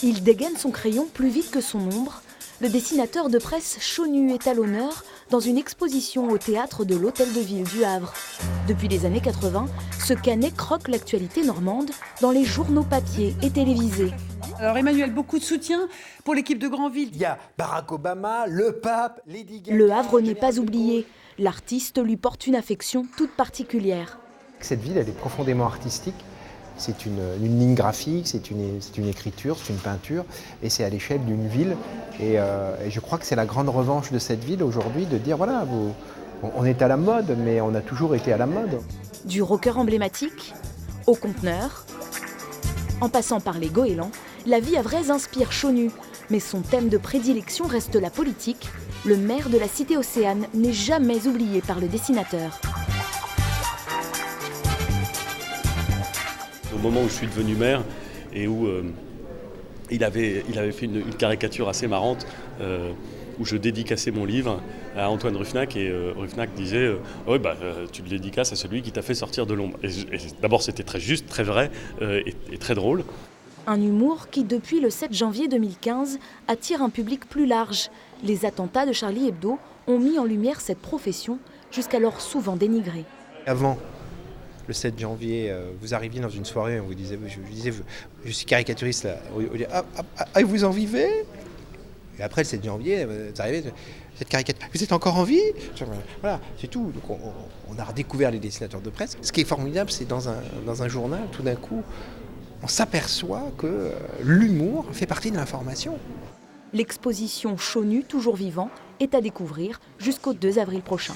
Il dégaine son crayon plus vite que son ombre. Le dessinateur de presse Chaunu est à l'honneur dans une exposition au théâtre de l'Hôtel de Ville du Havre. Depuis les années 80, ce canet croque l'actualité normande dans les journaux papier et télévisés. Alors Emmanuel, beaucoup de soutien pour l'équipe de Granville. Il y a Barack Obama, le pape, Lady Gaga... Le Havre n'est pas oublié. L'artiste lui porte une affection toute particulière. Cette ville, elle est profondément artistique. C'est une ligne graphique, c'est une écriture, c'est une peinture, et c'est à l'échelle d'une ville. Et je crois que c'est la grande revanche de cette ville aujourd'hui, de dire voilà, on est à la mode, mais on a toujours été à la mode. Du rocker emblématique au conteneur, en passant par les goélands, la vie havraise inspire Chaunu. Mais son thème de prédilection reste la politique. Le maire de la cité Océane n'est jamais oublié par le dessinateur. Au moment où je suis devenu maire et où il avait fait une caricature assez marrante où je dédicaçais mon livre à Antoine Ruffnac et Ruffnac disait ouais, tu le dédicaces à celui qui t'a fait sortir de l'ombre. Et d'abord c'était très juste, très vrai et très drôle. Un humour qui, depuis le 7 janvier 2015, attire un public plus large. Les attentats de Charlie Hebdo ont mis en lumière cette profession, jusqu'alors souvent dénigrée. Avant le 7 janvier, vous arriviez dans une soirée, on vous disait, je suis caricaturiste, là. Et vous en vivez ? Et après le 7 janvier, vous arrivez, cette caricature, vous êtes encore en vie ? Voilà, c'est tout. Donc on a redécouvert les dessinateurs de presse. Ce qui est formidable, c'est dans un journal, tout d'un coup, on s'aperçoit que l'humour fait partie de l'information. L'exposition Chaunu, toujours vivant, est à découvrir jusqu'au 2 avril prochain.